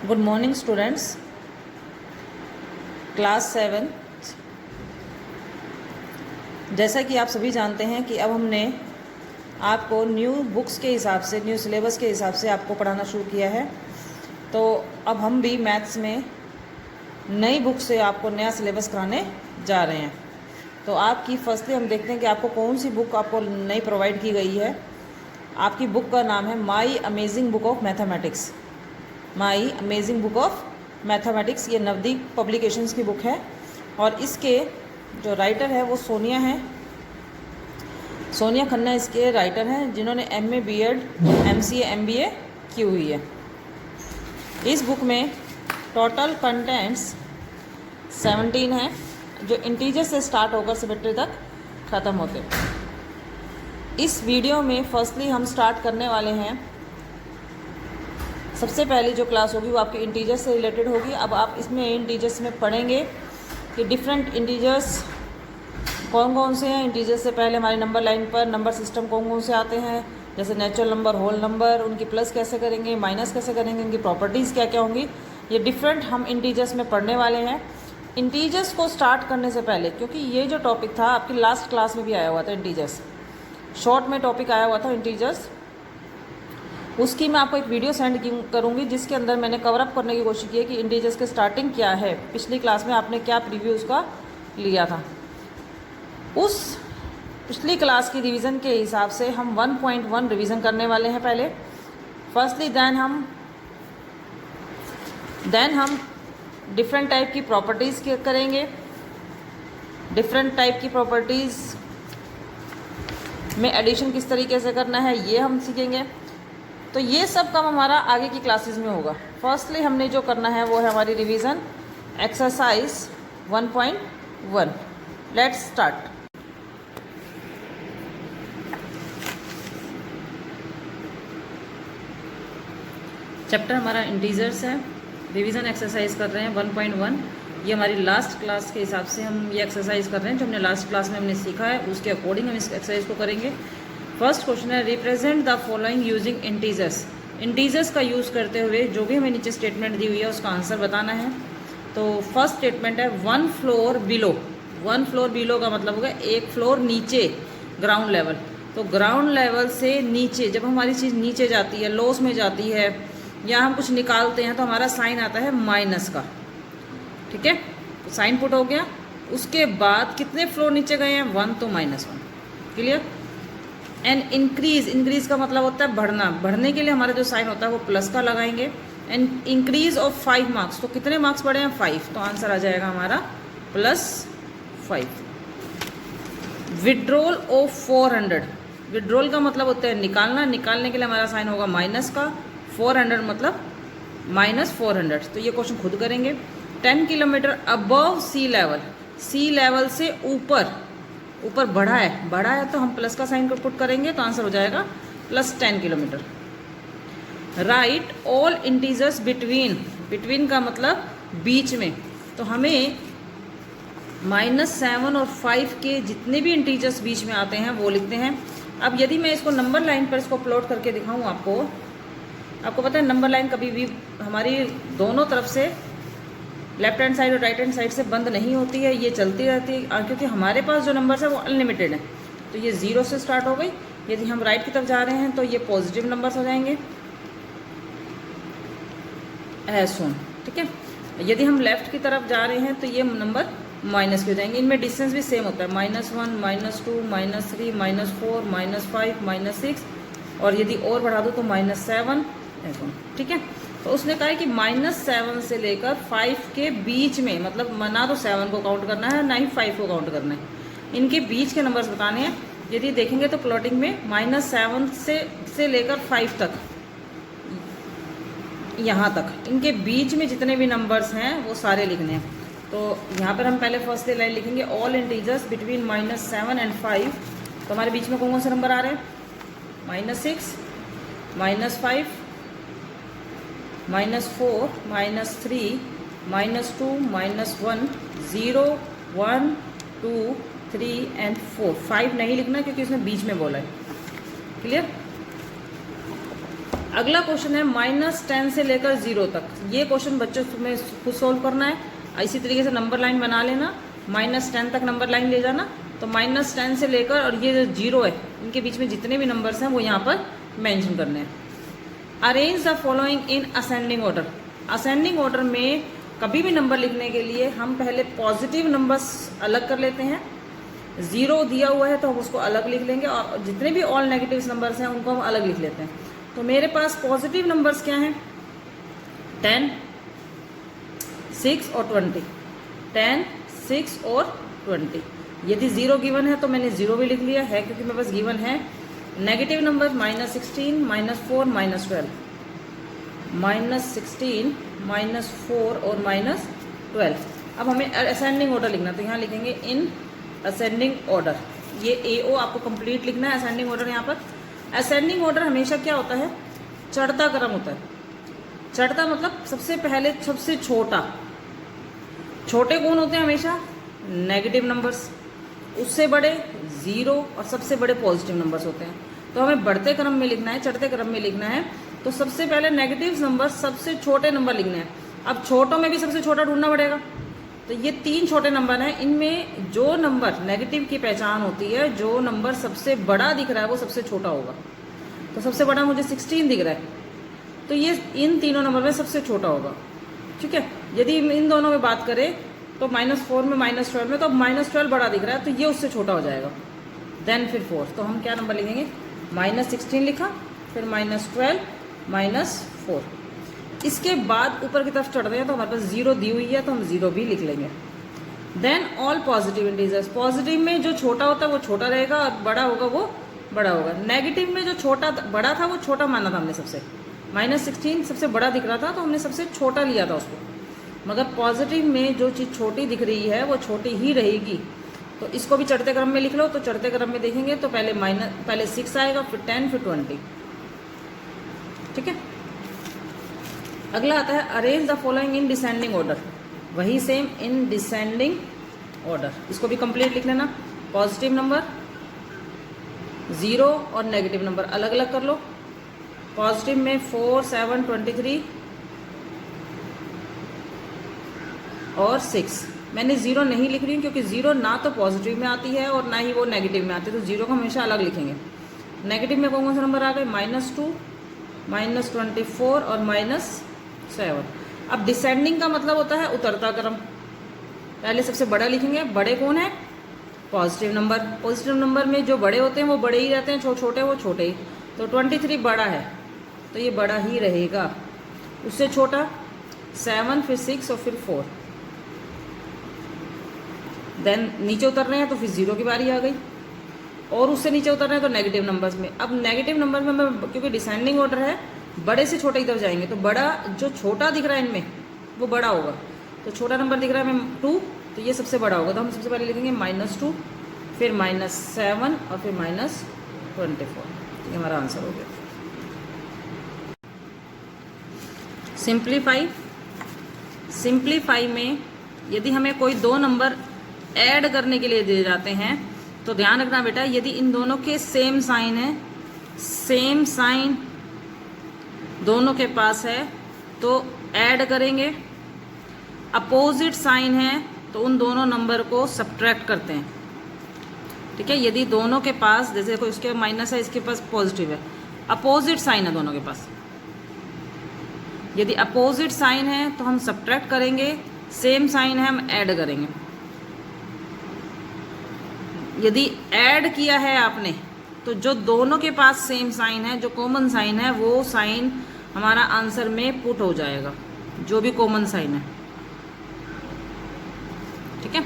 Good morning students, class 7। जैसा कि आप सभी जानते हैं कि अब हमने आपको न्यू बुक्स के हिसाब से, न्यू सिलेबस के हिसाब से आपको पढ़ाना शुरू किया है। तो अब हम भी मैथ्स में नई बुक से आपको नया सिलेबस कराने जा रहे हैं। तो आपकी फर्स्टली हम देखते हैं कि आपको कौन सी बुक आपको नई प्रोवाइड की गई है। आपकी बुक का नाम है माई amazing book of mathematics. My amazing book of mathematics, ये नवदीप पब्लिकेशंस की बुक है और इसके जो राइटर है वो सोनिया है। सोनिया खन्ना इसके राइटर हैं, जिन्होंने MA B.Ed MCA MBA की हुई है। इस बुक में टोटल कंटेंट्स 17 हैं, जो इंटीजर से स्टार्ट होकर सब्ट्रैक्टर तक ख़त्म होते हैं। इस वीडियो में फर्स्टली हम स्टार्ट करने वाले हैं, सबसे पहली जो क्लास होगी वो आपकी इंटीजर्स से रिलेटेड होगी। अब आप इसमें इंटीजर्स में पढ़ेंगे कि डिफरेंट इंटीजर्स कौन कौन से हैं। इंटीजर्स से पहले हमारी नंबर लाइन पर नंबर सिस्टम कौन कौन से आते हैं, जैसे नेचुरल नंबर, होल नंबर, उनकी प्लस कैसे करेंगे, माइनस कैसे करेंगे, उनकी प्रॉपर्टीज़ क्या क्या होंगी, ये डिफरेंट हम इंटीजर्स में पढ़ने वाले हैं। इंटीजर्स को स्टार्ट करने से पहले, क्योंकि ये जो टॉपिक था आपकी लास्ट क्लास में भी आया हुआ था, इंटीजर्स शॉर्ट में टॉपिक आया हुआ था इंटीजर्स, उसकी मैं आपको एक वीडियो सेंड करूंगी जिसके अंदर मैंने कवर अप करने की कोशिश की है कि इंटीजर्स के स्टार्टिंग क्या है। पिछली क्लास में आपने क्या प्रीव्यू उसका लिया था, उस पिछली क्लास की रिवीजन के हिसाब से हम 1.1 रिवीजन करने वाले हैं पहले फर्स्टली। देन हम डिफरेंट टाइप की प्रॉपर्टीज़ करेंगे। डिफरेंट टाइप की प्रॉपर्टीज़ में एडिशन किस तरीके से करना है ये हम सीखेंगे। तो ये सब काम हमारा आगे की क्लासेस में होगा। फर्स्टली हमने जो करना है वो है हमारी revision exercise 1.1। Let's start. Chapter हमारा इंटीजर्स है, रिवीजन एक्सरसाइज कर रहे हैं 1.1। ये हमारी लास्ट क्लास के हिसाब से हम ये एक्सरसाइज कर रहे हैं, जो हमने लास्ट क्लास में हमने सीखा है उसके अकॉर्डिंग हम इस एक्सरसाइज को करेंगे। फर्स्ट क्वेश्चन है, represent the following using integers. Integers का यूज़ करते हुए जो भी हमें नीचे स्टेटमेंट दी हुई है उसका आंसर बताना है। तो फर्स्ट स्टेटमेंट है 1 फ्लोर बिलो। 1 फ्लोर बिलो का मतलब होगा एक फ्लोर नीचे, ग्राउंड लेवल। तो ग्राउंड लेवल से नीचे जब हमारी चीज़ नीचे जाती है, लॉस में जाती है या हम कुछ निकालते हैं तो हमारा साइन आता है माइनस का। ठीक है, तो साइन पुट हो गया। उसके बाद कितने फ्लोर नीचे गए हैं, 1, तो -1। क्लियर। एंड इंक्रीज, इंक्रीज का मतलब होता है बढ़ना। बढ़ने के लिए हमारा जो साइन होता है वो प्लस का लगाएंगे। एंड इंक्रीज ऑफ 5 मार्क्स, तो कितने मार्क्स बढ़े हैं, 5, तो आंसर आ जाएगा हमारा +5। विड्रॉल ऑफ 400, विड्रॉल का मतलब होता है निकालना। निकालने के लिए हमारा साइन होगा माइनस का, 400 मतलब -400। तो ये क्वेश्चन खुद करेंगे। 10 किलोमीटर अबव सी लेवल, सी लेवल से ऊपर, ऊपर बढ़ा है तो हम प्लस का साइन को पुट करेंगे तो आंसर हो जाएगा +10 kilometre. Right all integers between, between का मतलब बीच में, तो हमें -7 और 5 के जितने भी इंटीजर्स बीच में आते हैं वो लिखते हैं। अब यदि मैं इसको नंबर लाइन पर इसको प्लॉट करके दिखाऊं आपको पता है नंबर लाइन कभी भी हमारी दोनों तरफ से, लेफ्ट हैंड साइड और राइट हैंड साइड से बंद नहीं होती है, ये चलती रहती है, क्योंकि हमारे पास जो नंबर्स है वो अनलिमिटेड है। तो ये 0 से स्टार्ट हो गई। यदि हम राइट की तरफ जा रहे हैं तो ये पॉजिटिव नंबर्स हो जाएंगे ऐसा। ठीक है, यदि हम लेफ्ट की तरफ जा रहे हैं तो ये नंबर माइनस के हो जाएंगे। इनमें डिस्टेंस भी सेम होता है, -1, -2, -3, -4, -5, -6, और यदि और बढ़ा दो तो -7 ऐसा। ठीक है, तो उसने कहा है कि -7 से लेकर 5 के बीच में, मतलब ना तो 7 को काउंट करना है ना ही 5 को काउंट करना है, इनके बीच के नंबर्स बताने हैं। यदि देखेंगे तो प्लॉटिंग में -7 से लेकर 5 तक, यहाँ तक, इनके बीच में जितने भी नंबर्स हैं वो सारे लिखने हैं। तो यहाँ पर हम पहले फर्स्ट लाइन लिखेंगे, ऑल इंटीजर्स बिटवीन -7 एंड 5। तो हमारे बीच में कौन कौन से नंबर आ रहे हैं, -6, -5, -4, -3, -2, -1, 0, 1, 2, 3 एंड 4। 5 नहीं लिखना क्योंकि इसने बीच में बोला है। क्लियर। अगला क्वेश्चन है -10 से लेकर 0 तक। ये क्वेश्चन बच्चों में खुद सोल्व करना है। इसी तरीके से नंबर लाइन बना लेना, -10 तक नंबर लाइन ले जाना। तो -10 से लेकर और ये जो 0 है इनके बीच में जितने भी नंबर्स हैं वो यहाँ पर मेंशन करने हैं। Arrange the following in ascending order. Ascending order में कभी भी नंबर लिखने के लिए हम पहले पॉजिटिव नंबर्स अलग कर लेते हैं। 0 दिया हुआ है तो हम उसको अलग लिख लेंगे, और जितने भी ऑल नेगेटिव नंबर्स हैं उनको हम अलग लिख लेते हैं। तो मेरे पास पॉजिटिव नंबर्स क्या हैं? 10, 6 और 20। 10, 6 और 20। यदि 0 गिवन है तो मैंने 0 भी लिख लिया है, क्योंकि मेरे पास गिवन है नेगेटिव नंबर -16, -4, -12। -16, -4 और -12। अब हमें असेंडिंग ऑर्डर लिखना, तो यहाँ लिखेंगे इन असेंडिंग ऑर्डर। ये AO आपको कंप्लीट लिखना है असेंडिंग ऑर्डर। यहाँ पर असेंडिंग ऑर्डर हमेशा क्या होता है? चढ़ता क्रम होता है। चढ़ता मतलब सबसे पहले सबसे छोटा। छोटे कौन होते हैं? हमेशा नेगेटिव नंबर्स, उससे बड़े 0 और सबसे बड़े पॉजिटिव नंबर्स होते हैं। तो हमें बढ़ते क्रम में लिखना है, चढ़ते क्रम में लिखना है। तो सबसे पहले नेगेटिव नंबर, सबसे छोटे नंबर लिखने हैं। अब छोटों में भी सबसे छोटा ढूंढना पड़ेगा। तो ये 3 छोटे नंबर हैं, इनमें जो नंबर नेगेटिव की पहचान होती है, जो नंबर सबसे बड़ा दिख रहा है वो सबसे छोटा होगा। तो सबसे बड़ा मुझे 16 दिख रहा है, तो ये इन तीनों नंबर में सबसे छोटा होगा। ठीक है। यदि इन दोनों में बात करें तो -4 में, -12 में, तो अब -12 बड़ा दिख रहा है, तो ये उससे छोटा हो जाएगा। देन फिर 4, तो हम क्या नंबर लिखेंगे? -16 लिखा, फिर -12, -4। इसके बाद ऊपर की तरफ चढ़ते हैं तो हमारे पास 0 दी हुई है, तो हम 0 भी लिख लेंगे। Then all positive integers. Positive में जो छोटा होता है वो छोटा रहेगा, और बड़ा होगा वो बड़ा होगा। नेगेटिव में जो छोटा बड़ा था वो छोटा माना था हमने सबसे। -16 सबसे बड़ा दिख रहा था, तो हमने सबसे छोटा लिया था उसको। मगर पॉजिटिव में जो चीज़ छोटी दिख रही है वो छोटी ही रहेगी। तो इसको भी चढ़ते क्रम में लिख लो। तो चढ़ते क्रम में देखेंगे तो पहले 6 आएगा, फिर 10, फिर 20। ठीक है। अगला आता है arrange the following in descending order. वही सेम इन डिसेंडिंग ऑर्डर। इसको भी कंप्लीट लिख लेना। पॉजिटिव नंबर, 0 और नेगेटिव नंबर अलग अलग कर लो। पॉजिटिव में 4, 7, 23 और 6। मैंने 0 नहीं लिख रही हूँ, क्योंकि 0 ना तो पॉजिटिव में आती है और ना ही वो नेगेटिव में आती है। तो 0 को हमेशा अलग लिखेंगे। नेगेटिव में कौन कौन से नंबर आ गए? -2, -24 और -7। अब डिसेंडिंग का मतलब होता है उतरता क्रम। पहले सबसे बड़ा लिखेंगे। बड़े कौन है? Positive number. पॉजिटिव नंबर में जो बड़े होते हैं वो बड़े ही रहते हैं, छोटे वो छोटे ही। तो 23 बड़ा है, तो ये बड़ा ही रहेगा। उससे छोटा 7, फिर 6 और फिर 4। देन नीचे उतर रहे हैं तो फिर 0 की बारी आ गई, और उससे नीचे उतर रहे हैं तो नेगेटिव नंबर्स में। अब नेगेटिव नंबर में मैं, क्योंकि डिसेंडिंग ऑर्डर है, बड़े से छोटे की तरफ जाएंगे। तो बड़ा जो छोटा दिख रहा है इनमें वो बड़ा होगा। तो छोटा नंबर दिख रहा है हमें 2, तो ये सबसे बड़ा होगा। तो हम सबसे पहले लिखेंगे -2, फिर -7 और फिर -24। ये हमारा आंसर हो गया। सिंप्लीफाई में यदि हमें कोई 2 नंबर ऐड करने के लिए दे जाते हैं तो ध्यान रखना बेटा, यदि इन दोनों के सेम साइन है, सेम साइन दोनों के पास है तो ऐड करेंगे। अपोजिट साइन है तो उन दोनों नंबर को सब्ट्रैक्ट करते हैं। ठीक है। यदि दोनों के पास, जैसे कोई इसके माइनस है, इसके पास पॉजिटिव है, अपोजिट साइन है दोनों के पास, यदि अपोजिट साइन है तो हम सब्ट्रैक्ट करेंगे, सेम साइन है हम ऐड करेंगे। यदि ऐड किया है आपने तो जो दोनों के पास सेम साइन है, जो कॉमन साइन है, वो साइन हमारा आंसर में पुट हो जाएगा, जो भी कॉमन साइन है। ठीक है।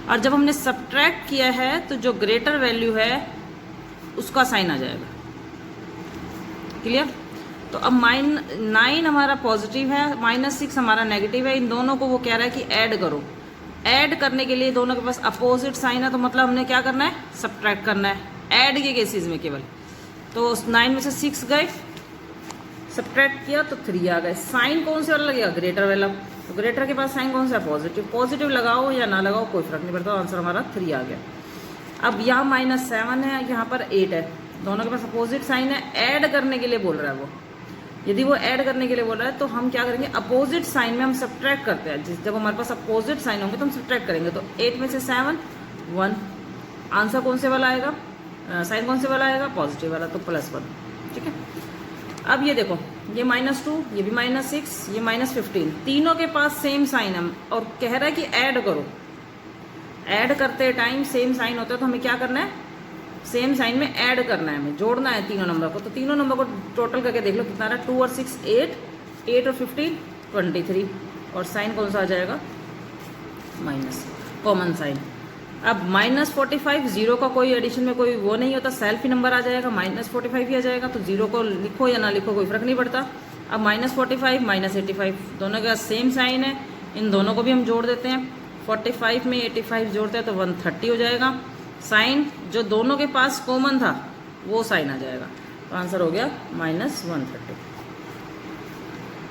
और जब हमने सब्ट्रैक्ट किया है तो जो ग्रेटर वैल्यू है उसका साइन आ जाएगा। क्लियर। तो अब -9 हमारा पॉजिटिव है, -6 हमारा नेगेटिव है। इन दोनों को वो कह रहा है कि ऐड करो। ऐड करने के लिए दोनों के पास अपोजिट साइन है, तो मतलब हमने क्या करना है? सब्ट्रैक्ट करना है। ऐड के केसेस में केवल। तो 9 में से 6 गए, सब्ट्रैक्ट किया तो 3 आ गए। साइन कौन से वाला लगेगा? ग्रेटर वाला। तो ग्रेटर के पास साइन कौन सा है? पॉजिटिव। पॉजिटिव लगाओ या ना लगाओ कोई फर्क नहीं पड़ता, आंसर हमारा 3 आ गया। अब यहाँ -7 है, यहाँ पर 8 है, दोनों के पास अपोजिट साइन है, ऐड करने के लिए बोल रहा है वो। यदि वो ऐड करने के लिए बोल रहा है तो हम क्या करेंगे, अपोजिट साइन में हम सब्ट्रैक्ट करते हैं। जब हमारे पास अपोजिट साइन होंगे तो हम सब्ट्रैक्ट करेंगे। तो 8 में से 7 1, आंसर कौन से वाला आएगा, साइन कौन से वाला आएगा, पॉजिटिव वाला, तो +1। ठीक है, अब ये देखो, ये -2, ये भी -6, ये -15, तीनों के पास सेम साइन है और कह रहा है कि ऐड करो। ऐड करते टाइम सेम साइन होता है तो हमें क्या करना है, सेम साइन में ऐड करना है, हमें जोड़ना है तीनों नंबर को। तो तीनों नंबर को टोटल करके देख लो कितना रहा, 2 और 6 8, 8 और 15 23, और साइन कौन सा आ जाएगा, माइनस, कॉमन साइन। अब -45, जीरो का कोई एडिशन में कोई वो नहीं होता, सेल्फ ही नंबर आ जाएगा, -45 ही आ जाएगा। तो जीरो को लिखो या ना लिखो कोई फर्क नहीं पड़ता। अब -45 -85 दोनों का सेम साइन है, इन दोनों को भी हम जोड़ देते हैं। 45 में 85 जोड़ते हैं तो 130 हो जाएगा। साइन जो दोनों के पास कॉमन था वो साइन आ जाएगा, तो आंसर हो गया -130।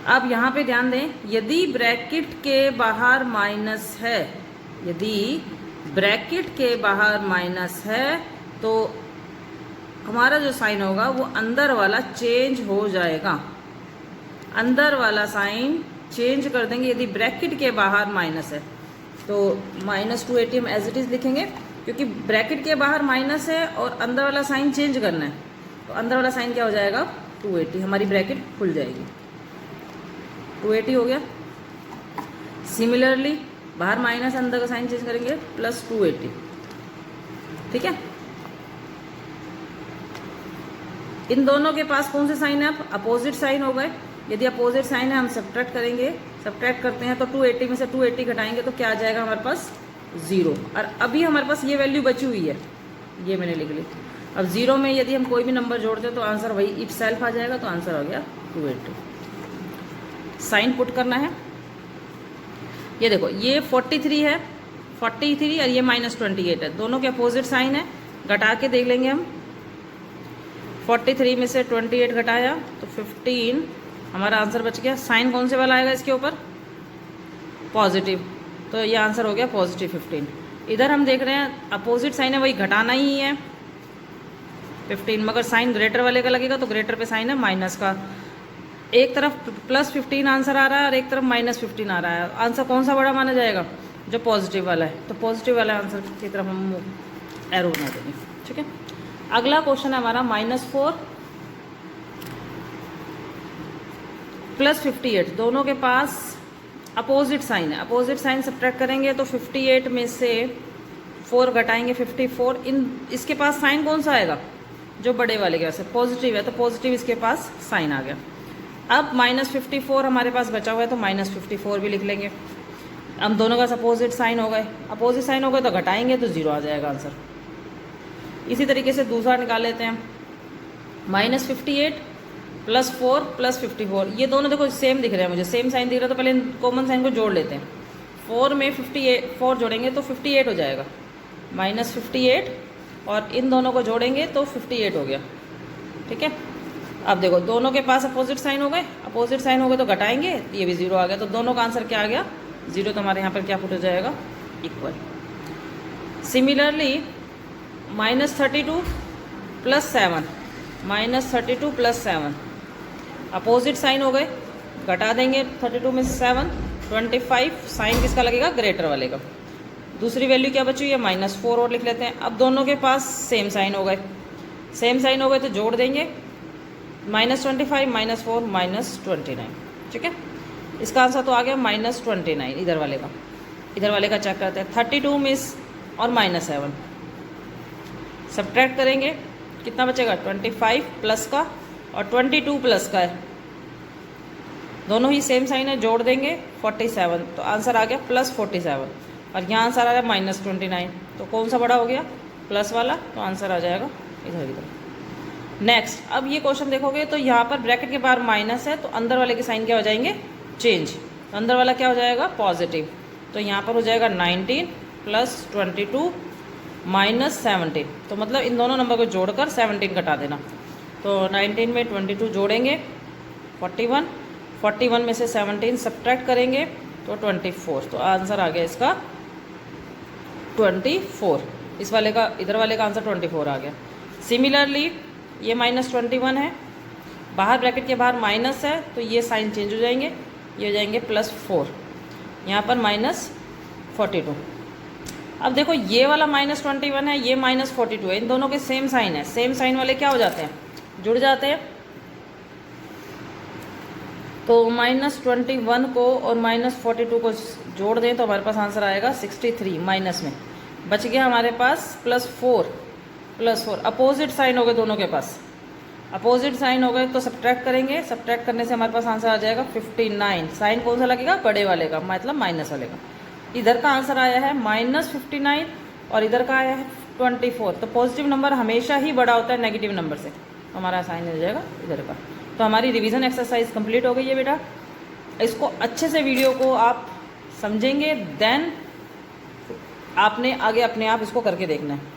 अब यहाँ पे ध्यान दें, यदि ब्रैकेट के बाहर माइनस है, यदि ब्रैकेट के बाहर माइनस है तो हमारा जो साइन होगा वो अंदर वाला चेंज हो जाएगा। अंदर वाला साइन चेंज कर देंगे यदि ब्रैकेट के बाहर माइनस है। तो -280 हम एज इट इज लिखेंगे, क्योंकि ब्रैकेट के बाहर माइनस है और अंदर वाला साइन चेंज करना है। तो अंदर वाला साइन क्या हो जाएगा, 280, हमारी ब्रैकेट खुल जाएगी, 280 हो गया। सिमिलरली बाहर माइनस, अंदर का साइन चेंज करेंगे, +280। ठीक है, इन दोनों के पास कौन से साइन है, अब अपोजिट साइन हो गए। यदि अपोजिट साइन है हम सब्ट्रैक्ट करेंगे, सब्ट्रैक्ट करते हैं तो 280 में से 280 घटाएंगे तो क्या आ जाएगा हमारे पास, 0। और अभी हमारे पास ये वैल्यू बची हुई है, ये मैंने लिख ली। अब 0 में यदि हम कोई भी नंबर जोड़ते हैं तो आंसर वही इट सेल्फ आ जाएगा, तो आंसर हो गया 280। साइन पुट करना है, ये देखो ये 43 है, 43 और ये -28 है, दोनों के अपोजिट साइन है। घटा के देख लेंगे हम, 43 में से 28 घटाया तो 15, हमारा आंसर बच गया। साइन कौन से वाला आएगा इसके ऊपर, पॉजिटिव, तो ये आंसर हो गया +15। इधर हम देख रहे हैं अपोजिट साइन है, वही घटाना ही है 15, मगर साइन ग्रेटर वाले का लगेगा तो ग्रेटर पे साइन है माइनस का। एक तरफ +15 आंसर आ रहा है और एक तरफ -15 आ रहा है, आंसर कौन सा बड़ा माना जाएगा, जो पॉजिटिव वाला है। तो पॉजिटिव वाला आंसर की तरफ हम एरो बना देंगे। ठीक है, अगला क्वेश्चन है हमारा -4 +58, दोनों के पास अपोजिट साइन है। अपोजिट साइन सब्ट्रैक्ट करेंगे तो 58 में से 4 घटाएंगे 54, इन इसके पास साइन कौन सा आएगा, जो बड़े वाले के पास पॉजिटिव है, तो पॉजिटिव इसके पास साइन आ गया। अब -54 हमारे पास बचा हुआ है तो -54 भी लिख लेंगे। अब दोनों का अपोजिट साइन हो गए, अपोजिट साइन हो गए तो घटाएंगे तो 0 आ जाएगा आंसर। इसी तरीके से दूसरा निकाल लेते हैं, -58 +4 +54, ये दोनों देखो सेम दिख रहे हैं मुझे, सेम साइन दिख रहा है, तो पहले कॉमन साइन को जोड़ लेते हैं। 4 में 4 जोड़ेंगे तो 58 हो जाएगा, -58, और इन दोनों को जोड़ेंगे तो 58 हो गया। ठीक है, अब देखो दोनों के पास अपोजिट साइन हो गए, अपोजिट साइन हो गए तो घटाएंगे, ये भी 0 आ गया, तो दोनों का आंसर क्या आ गया, 0। तो हमारे यहाँ पर क्या पुट हो जाएगा, इक्वल। सिमिलरली -32 +7, -32 +7, अपोजिट साइन हो गए, घटा देंगे 32 में से 7, 25, साइन किसका लगेगा, ग्रेटर वाले का। दूसरी वैल्यू क्या बची हुई है, -4 और लिख लेते हैं। अब दोनों के पास सेम साइन हो गए, सेम साइन हो गए तो जोड़ देंगे, -25 -4 -29। ठीक है, इसका आंसर तो आ गया -29 इधर वाले का। इधर वाले का चेक करते हैं, 32 मिस और -7 सब्ट्रैक्ट करेंगे, कितना बचेगा, 25 प्लस का और 22 प्लस का है, दोनों ही सेम साइन है, जोड़ देंगे 47, तो आंसर आ गया +47, और यहाँ आंसर आ रहा है -29, तो कौन सा बड़ा हो गया, प्लस वाला, तो आंसर आ जाएगा इधर की तरफ। नेक्स्ट, अब ये क्वेश्चन देखोगे तो यहाँ पर ब्रैकेट के बाहर माइनस है, तो अंदर वाले के साइन क्या हो जाएंगे, चेंज, तो अंदर वाला क्या हो जाएगा, पॉजिटिव, तो यहाँ पर हो जाएगा 19 + 22 -17, तो मतलब इन दोनों नंबर को जोड़कर 17 घटा देना। तो 19 में 22 जोड़ेंगे 41, 41 में से 17 सब्ट्रैक्ट करेंगे तो 24, तो आंसर आ गया इसका 24, इस वाले का, इधर वाले का आंसर 24 आ गया। सिमिलरली ये -21 है, बाहर ब्रैकेट के बाहर माइनस है तो ये साइन चेंज हो जाएंगे, ये हो जाएंगे +4, यहाँ पर -42। अब देखो ये वाला -21 है, ये -42 है, इन दोनों के सेम साइन है, सेम साइन वाले क्या हो जाते हैं, जुड़ जाते हैं। तो -21 को और -42 को जोड़ दें तो हमारे पास आंसर आएगा 63, माइनस में बच गया हमारे पास +4 अपोजिट साइन हो गए दोनों के पास, अपोजिट साइन हो गए तो सब्ट्रैक्ट करेंगे, सब्ट्रैक्ट करने से हमारे पास आंसर आ जाएगा 59। साइन कौन सा लगेगा, बड़े वाले का, मतलब माइनस वाले का। इधर का आंसर आया है -59 और इधर का आया है 24। तो पॉजिटिव नंबर हमेशा ही बड़ा होता है नेगेटिव नंबर से, तो हमारा साइन हो जाएगा इधर का। तो हमारी रिवीजन एक्सरसाइज कंप्लीट हो गई है बेटा। इसको अच्छे से वीडियो को आप समझेंगे, देन आपने आगे अपने आप इसको करके देखना है।